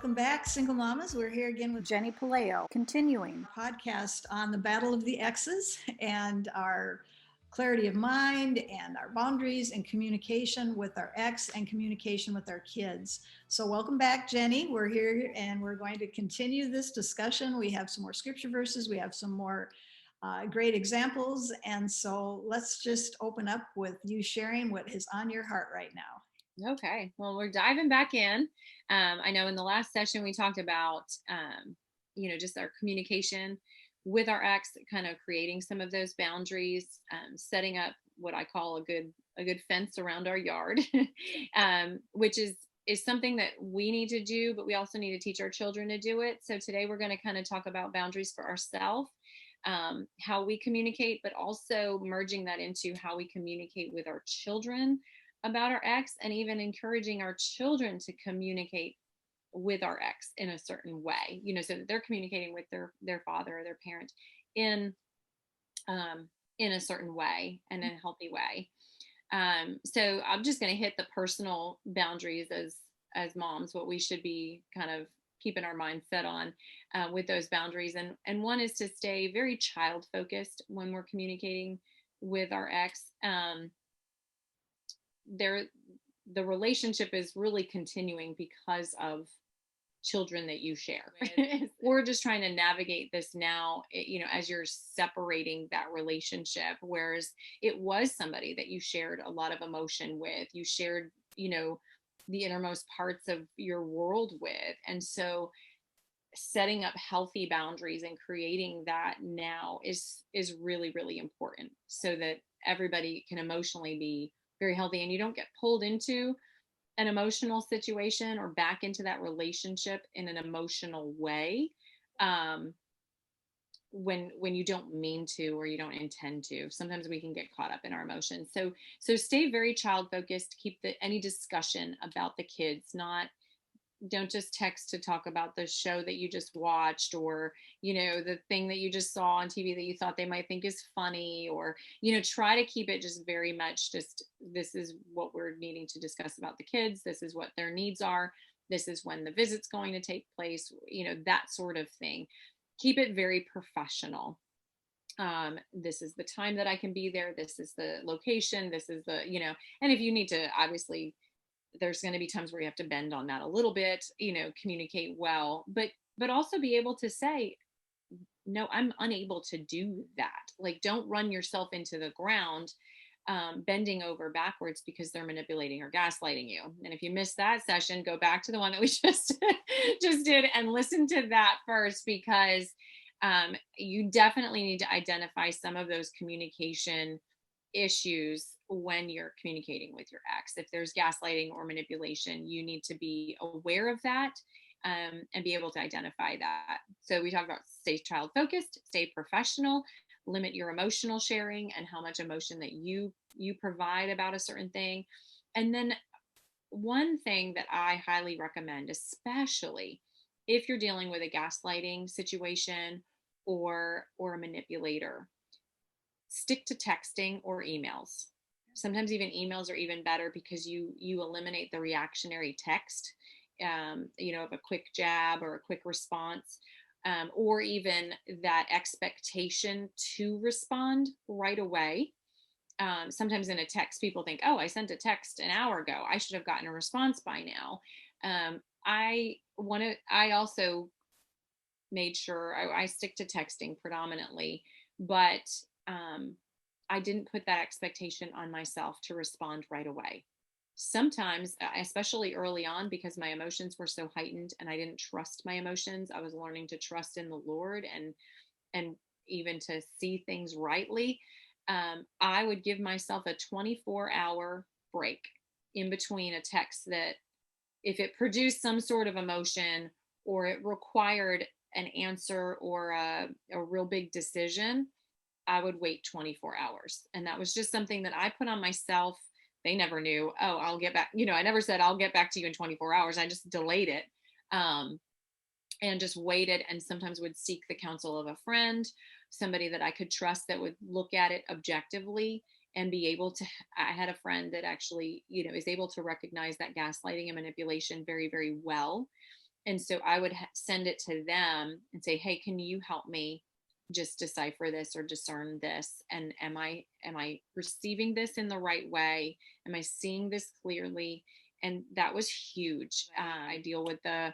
Welcome back, Single Mamas. We're here again with Jenny Paleo, continuing. a podcast on the battle of the exes and our clarity of mind and our boundaries and communication with our ex and communication with our kids. So welcome back, Jenny. We're here and we're going to continue this discussion. We have some more scripture verses. We have some more great examples. And so let's just open up with you sharing what is on your heart right now. Okay, well, we're diving back in. I know in the last session we talked about, just our communication with our ex, kind of creating some of those boundaries, setting up what I call a good fence around our yard, which is something that we need to do, but we also need to teach our children to do it. So today we're going to kind of talk about boundaries for ourselves, how we communicate, but also merging that into how we communicate with our children about our ex, and even encouraging our children to communicate with our ex in a certain way, so that they're communicating with their father or their parent in in a certain way and in a healthy way. So I'm just going to hit the personal boundaries as moms, what we should be kind of keeping our mind set on with those boundaries. And one is to stay very child focused when we're communicating with our ex. The relationship is really continuing because of children that you share. We're just trying to navigate this now, as you're separating that relationship, whereas it was somebody that you shared a lot of emotion with, you shared, the innermost parts of your world with. And so setting up healthy boundaries and creating that now is really, really important, so that everybody can emotionally be very healthy and you don't get pulled into an emotional situation or back into that relationship in an emotional way, when you don't mean to or you don't intend to. Sometimes we can get caught up in our emotions. So stay very child focused. Keep any discussion about the kids, don't just text to talk about the show that you just watched, or the thing that you just saw on TV that you thought they might think is funny, or try to keep it just very much just, this is what we're needing to discuss about the kids, this is what their needs are, this is when the visit's going to take place, that sort of thing. Keep it very professional. This is the time that I can be there, this is the location, this is the, and if you need to, obviously there's going to be times where you have to bend on that a little bit, communicate well, but also be able to say, no, I'm unable to do that. Like, don't run yourself into the ground, bending over backwards because they're manipulating or gaslighting you. And if you missed that session, go back to the one that we just did and listen to that first, because you definitely need to identify some of those communication issues when you're communicating with your ex. If there's gaslighting or manipulation, you need to be aware of that, and be able to identify that. So we talk about stay child focused, stay professional, limit your emotional sharing and how much emotion that you provide about a certain thing. And then one thing that I highly recommend, especially if you're dealing with a gaslighting situation or a manipulator, stick to texting or emails. Sometimes even emails are even better, because you eliminate the reactionary text, of a quick jab or a quick response, or even that expectation to respond right away. Sometimes in a text, people think, oh, I sent a text an hour ago, I should have gotten a response by now. I also made sure I stick to texting predominantly, but I didn't put that expectation on myself to respond right away. Sometimes, especially early on, because my emotions were so heightened and I didn't trust my emotions, I was learning to trust in the Lord and even to see things rightly. I would give myself a 24-hour break in between a text that, if it produced some sort of emotion or it required an answer or a real big decision, I would wait 24 hours. And that was just something that I put on myself. They never knew, oh, I'll get back. I never said I'll get back to you in 24 hours. I just delayed it, and just waited, and sometimes would seek the counsel of a friend, somebody that I could trust that would look at it objectively and be able to. I had a friend that actually, is able to recognize that gaslighting and manipulation very, very well. And so I would send it to them and say, hey, can you help me just decipher this or discern this? And am I receiving this in the right way? Am I seeing this clearly? And that was huge. I deal with the,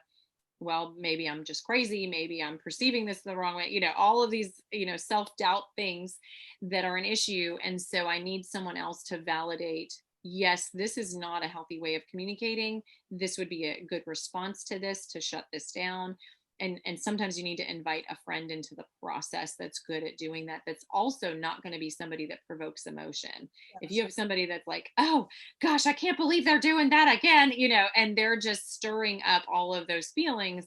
well, maybe I'm just crazy, maybe I'm perceiving this the wrong way, all of these, self-doubt things that are an issue. And so I need someone else to validate, yes, this is not a healthy way of communicating. This would be a good response to this, to shut this down. And sometimes you need to invite a friend into the process that's good at doing that, that's also not going to be somebody that provokes emotion. If you have somebody that's like, oh gosh, I can't believe they're doing that again, and they're just stirring up all of those feelings,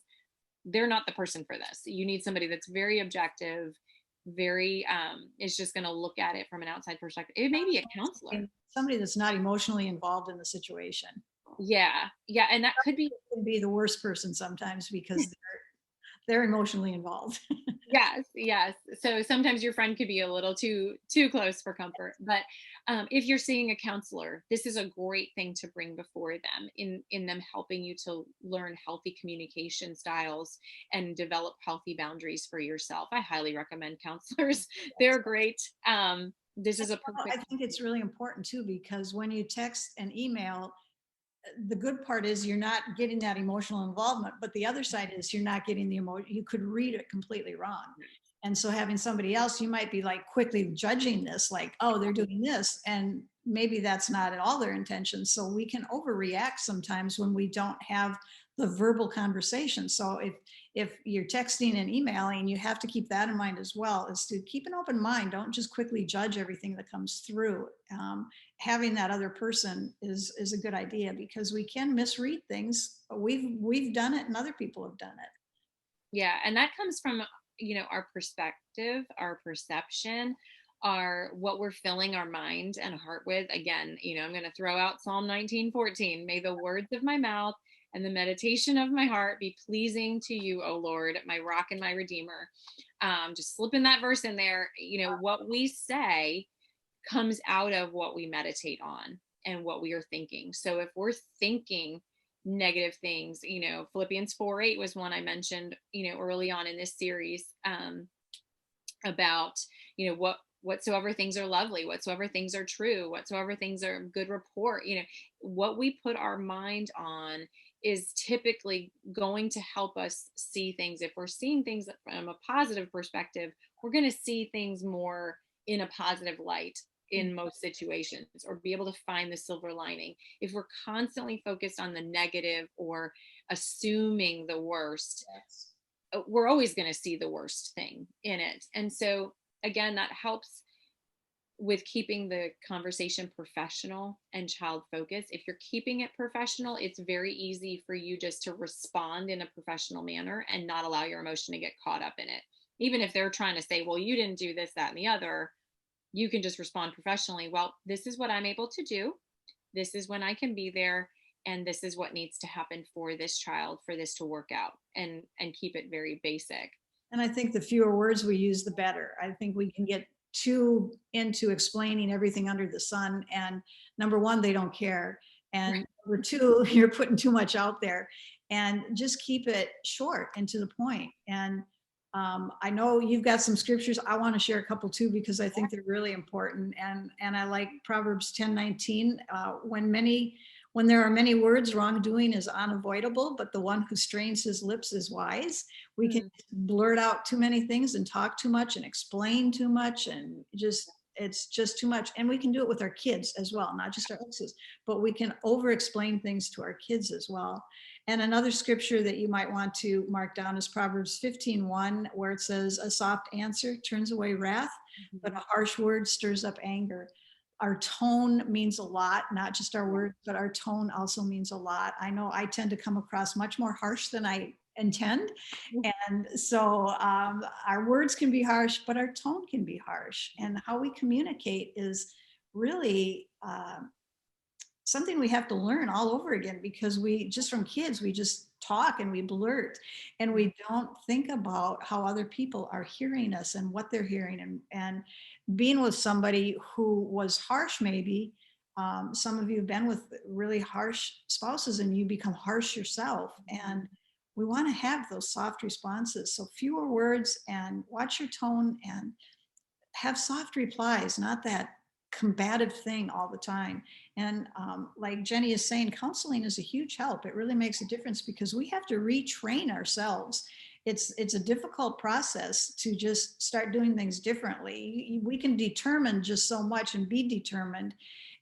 they're not the person for this. You need somebody that's very objective, very is just going to look at it from an outside perspective. It may be a counselor. Somebody that's not emotionally involved in the situation. Yeah, and that could be the worst person sometimes because they're emotionally involved. Yes. So sometimes your friend could be a little too close for comfort. But if you're seeing a counselor, this is a great thing to bring before them in them helping you to learn healthy communication styles and develop healthy boundaries for yourself. I highly recommend counselors. They're great. This is a perfect. I think it's really important too, because when you text and email, the good part is you're not getting that emotional involvement, but the other side is you're not getting the emotion. You could read it completely wrong. And so having somebody else, you might be like quickly judging this, like, oh, they're doing this. And maybe that's not at all their intention. So we can overreact sometimes when we don't have the verbal conversation. So if you're texting and emailing, you have to keep that in mind as well, is to keep an open mind. Don't just quickly judge everything that comes through. Having that other person is a good idea, because we can misread things. We've done it and other people have done it. Yeah, and that comes from our perspective, our perception, our what we're filling our mind and heart with. Again, I'm going to throw out Psalm 19:14. May the words of my mouth and the meditation of my heart be pleasing to you, O Lord, my rock and my redeemer. Just slipping that verse in there. What we say comes out of what we meditate on and what we are thinking. So if we're thinking negative things, Philippians 4:8 was one I mentioned, early on in this series, about, whatsoever things are lovely, whatsoever things are true, whatsoever things are good report, what we put our mind on is typically going to help us see things. If we're seeing things from a positive perspective, we're going to see things more in a positive light in most situations, or be able to find the silver lining. If we're constantly focused on the negative or assuming the worst, yes, we're always going to see the worst thing in it. And so again, that helps with keeping the conversation professional and child focused. If you're keeping it professional, it's very easy for you just to respond in a professional manner and not allow your emotion to get caught up in it. Even if they're trying to say, well, you didn't do this, that, and the other, you can just respond professionally. Well, this is what I'm able to do. This is when I can be there. And this is what needs to happen for this child, for this to work out, and keep it very basic. And I think the fewer words we use, the better. I think we can get too into explaining everything under the sun. And number one, they don't care. And right. Number two, you're putting too much out there. And just keep it short and to the point. And I know you've got some scriptures. I want to share a couple too, because I think they're really important. And I like Proverbs 10:19. When there are many words, wrongdoing is unavoidable, but the one who strains his lips is wise. We can blurt out too many things and talk too much and explain too much, and it's just too much. And we can do it with our kids as well, not just our exes, but we can over explain things to our kids as well. And another scripture that you might want to mark down is Proverbs 15:1, where it says, a soft answer turns away wrath, but a harsh word stirs up anger. Our tone means a lot, not just our words, but our tone also means a lot. I know I tend to come across much more harsh than I intend. And so our words can be harsh, but our tone can be harsh. And how we communicate is really something we have to learn all over again, because we just, from kids, we just talk and we blurt, and we don't think about how other people are hearing us and what they're hearing. And being with somebody who was harsh, maybe some of you have been with really harsh spouses and you become harsh yourself. And we want to have those soft responses. So fewer words, and watch your tone, and have soft replies, not that combative thing all the time. And like Jenny is saying, counseling is a huge help. It really makes a difference because we have to retrain ourselves. It's a difficult process to just start doing things differently. We can determine just so much and be determined,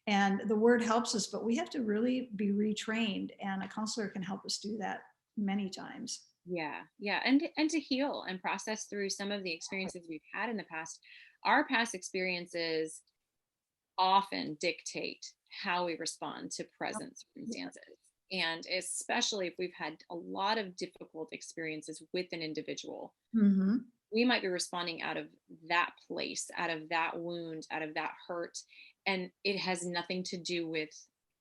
and the word helps us, but we have to really be retrained, and a counselor can help us do that many times. Yeah, yeah, and to heal and process through some of the experiences we've had in the past. Our past experiences often dictate how we respond to present circumstances. And especially if we've had a lot of difficult experiences with an individual, Mm-hmm. we might be responding out of that place, out of that wound, out of that hurt. And it has nothing to do with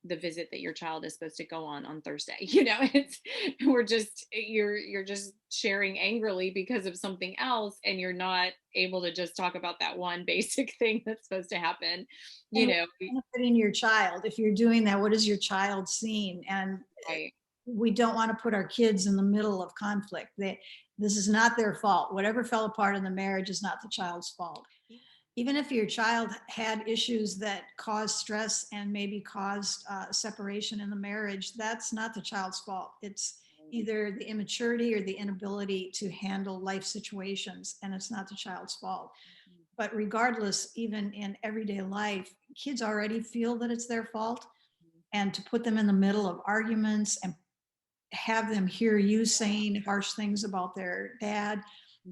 the visit that your child is supposed to go on Thursday. It's you're just sharing angrily because of something else, and you're not able to just talk about that one basic thing that's supposed to happen. And You know, benefiting your child, if you're doing that, what is your child seeing? And right. we don't want to put our kids in the middle of conflict. This is not their fault. Whatever fell apart in the marriage is not the child's fault. Even if your child had issues that caused stress and maybe caused separation in the marriage, that's not the child's fault. It's either the immaturity or the inability to handle life situations, and it's not the child's fault. But regardless, even in everyday life, kids already feel that it's their fault. And to put them in the middle of arguments and have them hear you saying harsh things about their dad,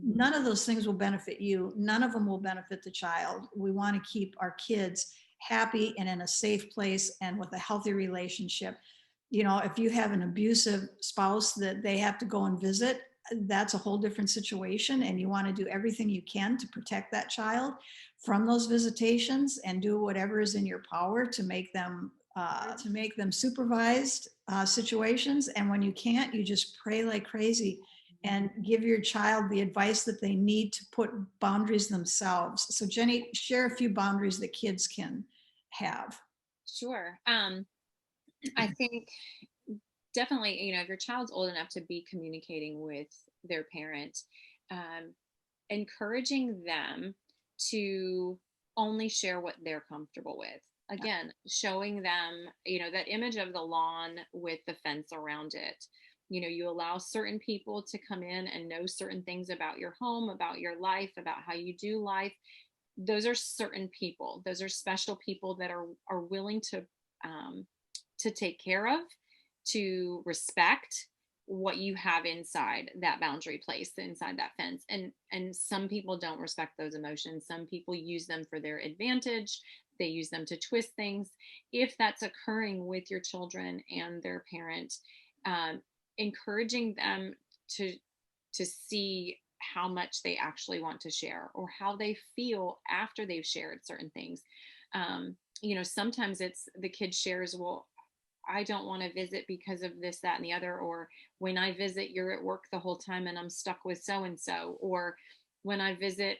none of those things will benefit you. None of them will benefit the child. We want to keep our kids happy and in a safe place and with a healthy relationship. If you have an abusive spouse that they have to go and visit, that's a whole different situation. And you want to do everything you can to protect that child from those visitations and do whatever is in your power to make them supervised situations. And when you can't, you just pray like crazy and give your child the advice that they need to put boundaries themselves. So Jenny, share a few boundaries that kids can have. Sure. I think definitely, if your child's old enough to be communicating with their parent, um, encouraging them to only share what they're comfortable with. Again, showing them, that image of the lawn with the fence around it. You allow certain people to come in and know certain things about your home, about your life, about how you do life. Those are certain people. Those are special people that are willing to take care of, to respect what you have inside that boundary place, inside that fence. And some people don't respect those emotions. Some people use them for their advantage. They use them to twist things. If that's occurring with your children and their parent, encouraging them to see how much they actually want to share, or how they feel after they've shared certain things. Sometimes it's the kid shares, well, I don't want to visit because of this, that, and the other. Or when I visit, you're at work the whole time and I'm stuck with so and so. Or when I visit,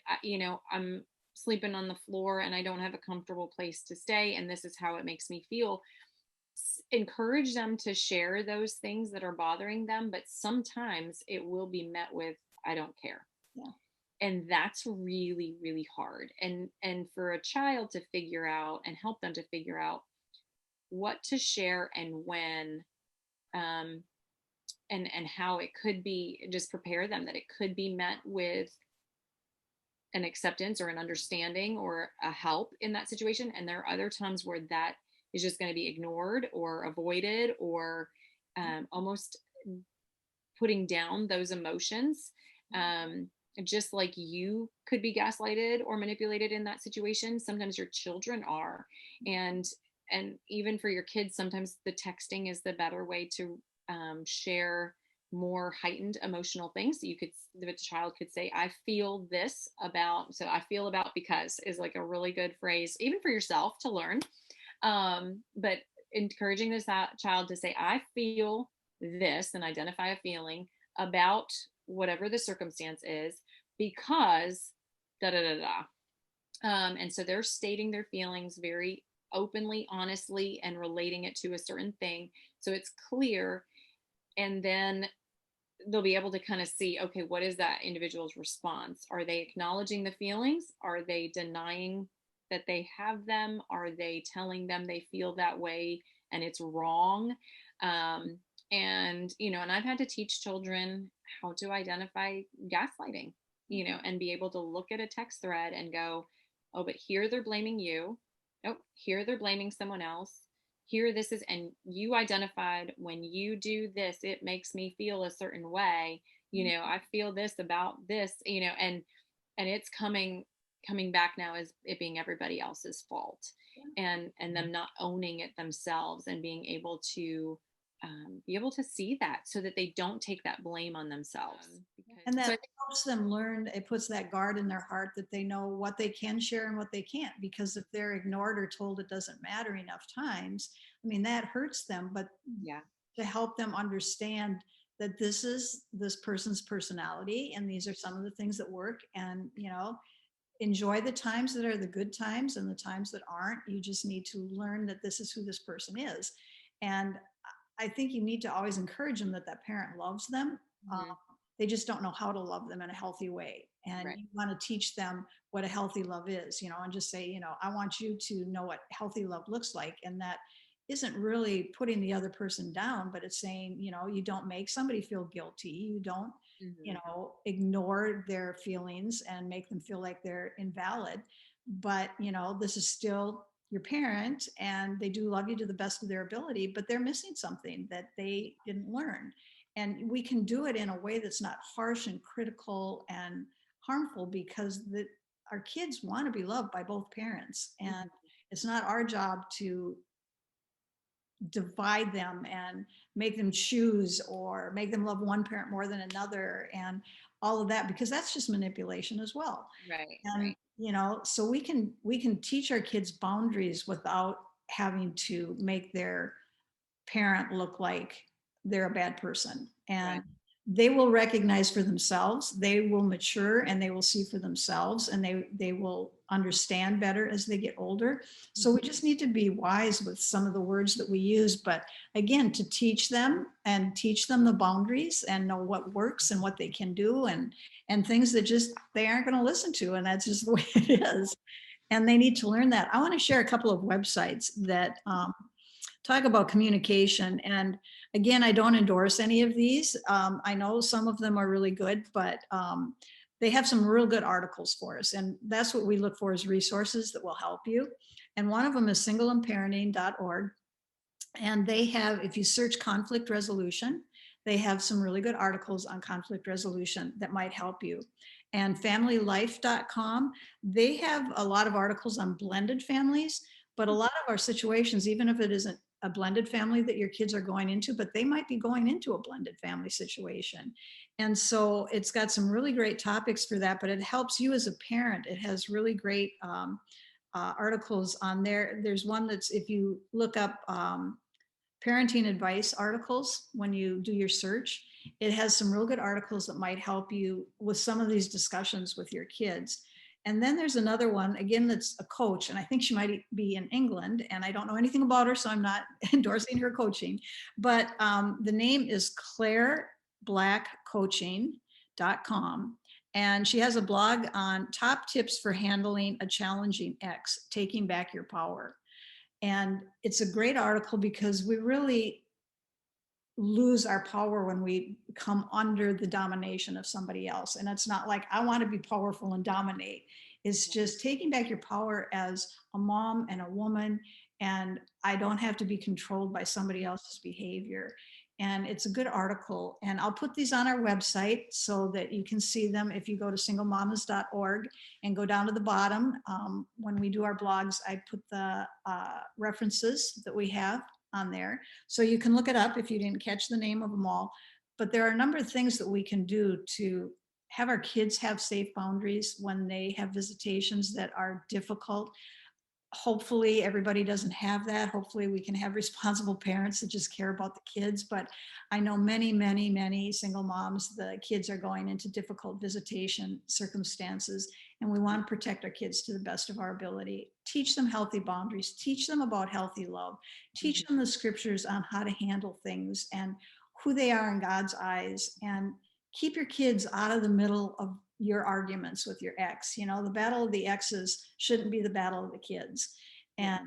I'm sleeping on the floor and I don't have a comfortable place to stay. And this is how it makes me feel. Encourage them to share those things that are bothering them. But sometimes it will be met with, I don't care. Yeah. And that's really, really hard. And for a child to figure out and help them to figure out what to share and when, and how it could be, just prepare them that it could be met with an acceptance or an understanding or a help in that situation. And there are other times where that is just going to be ignored or avoided, or almost putting down those emotions. Just like you could be gaslighted or manipulated in that situation, sometimes your children are. And even for your kids, sometimes the texting is the better way to share more heightened emotional things. The child could say, I feel this about, so I feel about because is like a really good phrase, even for yourself to learn. But encouraging this child to say, I feel this, and identify a feeling about whatever the circumstance is, because da da da da. And so they're stating their feelings very openly, honestly, and relating it to a certain thing. So it's clear. And then they'll be able to kind of see, okay, what is that individual's response? Are they acknowledging the feelings? Are they denying that they have them? Are they telling them they feel that way and it's wrong? Um, and, and I've had to teach children how to identify gaslighting, and be able to look at a text thread and go, oh, but here they're blaming you. Oh, here they're blaming someone else. Here this is, and you identified, when you do this it makes me feel a certain way. I feel this about this, and it's coming back now as it being everybody else's fault, and them not owning it themselves, and be able to see that, so that they don't take that blame on themselves. And So that helps them learn, it puts that guard in their heart that they know what they can share and what they can't. Because if they're ignored or told it doesn't matter enough times, I mean, that hurts them. But yeah. to help them understand that this is this person's personality and these are some of the things that work, and enjoy the times that are the good times and the times that aren't. You just need to learn that this is who this person is. And I think you need to always encourage them that that parent loves them. Mhm. They just don't know how to love them in a healthy way. And Right. you want to teach them what a healthy love is, and just say, I want you to know what healthy love looks like. And that isn't really putting the other person down, but it's saying, you don't make somebody feel guilty. You don't, Mhm. ignore their feelings and make them feel like they're invalid. But, this is still your parent and they do love you to the best of their ability, but they're missing something that they didn't learn. And we can do it in a way that's not harsh and critical and harmful, because our kids want to be loved by both parents. And Mhm. it's not our job to divide them and make them choose or make them love one parent more than another and all of that, because that's just manipulation as well. Right. And Right. so we can teach our kids boundaries without having to make their parent look like they're a bad person. And Right. they will recognize for themselves, they will mature and they will see for themselves, and they will understand better as they get older. So we Mhm. just need to be wise with some of the words that we use, but again, to teach them and teach them the boundaries and know what works and what they can do, and things that just they aren't going to listen to, and that's just the way it is. And they need to learn that. I want to share a couple of websites that talk about communication. And again, I don't endorse any of these. I know some of them are really good, but they have some real good articles for us. And that's what we look for, is resources that will help you. And one of them is singleandparenting.org. And they have, if you search conflict resolution, they have some really good articles on conflict resolution that might help you. And familylife.com, they have a lot of articles on blended families, but a lot of our situations, even if it isn't a blended family that your kids are going into, but they might be going into a blended family situation. And so it's got some really great topics for that, but it helps you as a parent. It has really great articles on there. There's one that's, if you look up parenting advice articles, when you do your search, it has some real good articles that might help you with some of these discussions with your kids. And then there's another one, again, that's a coach, and I think she might be in England, and I don't know anything about her, so I'm not endorsing her coaching. But the name is claireblackcoaching.com. And she has a blog on top tips for handling a challenging ex, taking back your power. And it's a great article because we really lose our power when we come under the domination of somebody else. And it's not like I want to be powerful and dominate. It's just taking back your power as a mom and a woman. And I don't have to be controlled by somebody else's behavior. And it's a good article. And I'll put these on our website so that you can see them. If you go to singlemamas.org and go down to the bottom, when we do our blogs, I put the references that we have on there. So you can look it up if you didn't catch the name of them all. But there are a number of things that we can do to have our kids have safe boundaries when they have visitations that are difficult. Hopefully everybody doesn't have that. Hopefully we can have responsible parents that just care about the kids. But I know many single moms, the kids are going into difficult visitation circumstances, and we want to protect our kids to the best of our ability. Teach them healthy boundaries, teach them about healthy love, teach Mhm. them the scriptures on how to handle things, and who they are in God's eyes, and keep your kids out of the middle of your arguments with your ex. You know, the battle of the exes shouldn't be the battle of the kids. And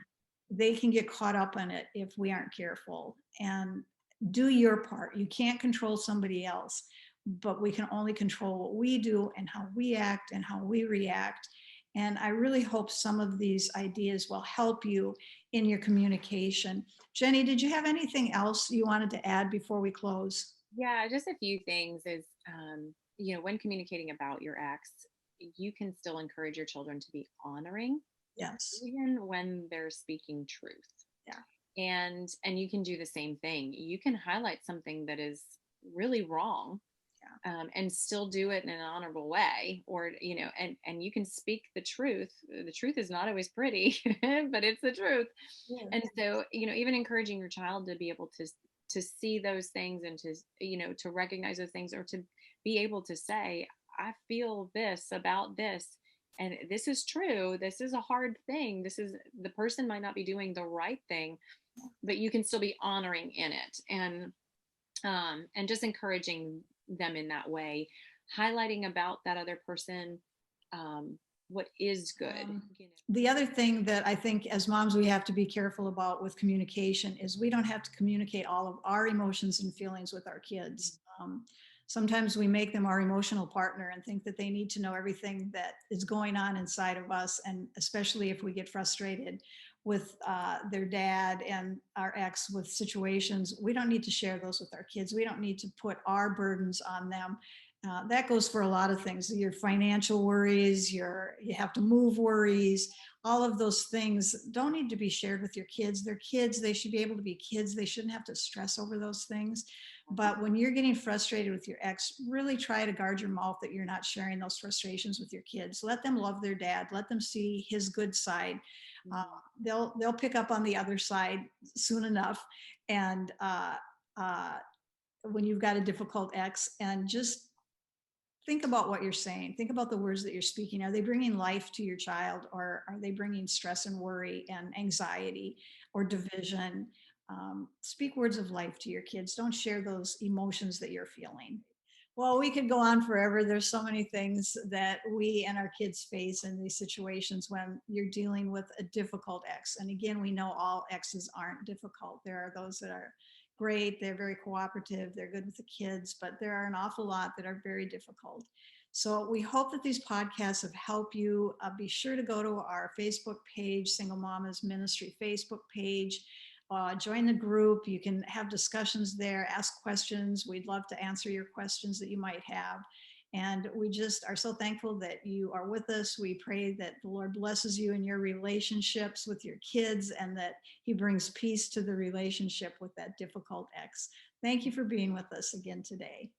they can get caught up in it if we aren't careful. And do your part. You can't control somebody else, but we can only control what we do and how we act and how we react. And I really hope some of these ideas will help you in your communication. Jenny, did you have anything else you wanted to add before we close? Yeah, just a few things is, when communicating about your ex, you can still encourage your children to be honoring, Yes. even when they're speaking truth. Yeah. And you can do the same thing. You can highlight something that is really wrong, and still do it in an honorable way, or and you can speak the truth. The truth is not always pretty, but it's the truth. Yes. And so, even encouraging your child to be able to see those things, and to recognize those things, or to be able to say, I feel this about this, and this is true. This is a hard thing. This is, the person might not be doing the right thing, but you can still be honoring in it, and just encouraging them in that way, highlighting about that other person, what is good. The other thing that I think as moms we have to be careful about with communication is we don't have to communicate all of our emotions and feelings with our kids. Sometimes we make them our emotional partner and think that they need to know everything that is going on inside of us. And especially if we get frustrated with their dad and our ex with situations, we don't need to share those with our kids. We don't need to put our burdens on them. That goes for a lot of things, your financial worries, you have to move worries, all of those things don't need to be shared with your kids. They're kids. They should be able to be kids. They shouldn't have to stress over those things. But when you're getting frustrated with your ex, really try to guard your mouth that you're not sharing those frustrations with your kids. Let them love their dad. Let them see his good side. They'll pick up on the other side soon enough. And when you've got a difficult ex, and just think about what you're saying. Think about the words that you're speaking. Are they bringing life to your child, or are they bringing stress and worry and anxiety or division? Speak words of life to your kids. Don't share those emotions that you're feeling. Well, we could go on forever. There's so many things that we and our kids face in these situations when you're dealing with a difficult ex. And again, we know all exes aren't difficult. There are those that are great, they're very cooperative, they're good with the kids, but there are an awful lot that are very difficult. So we hope that these podcasts have helped you. Be sure to go to our Facebook page, Single Mamas Ministry Facebook page. Join the group. You can have discussions there, ask questions. We'd love to answer your questions that you might have. And we just are so thankful that you are with us. We pray that the Lord blesses you in your relationships with your kids, and that he brings peace to the relationship with that difficult ex. Thank you for being with us again today.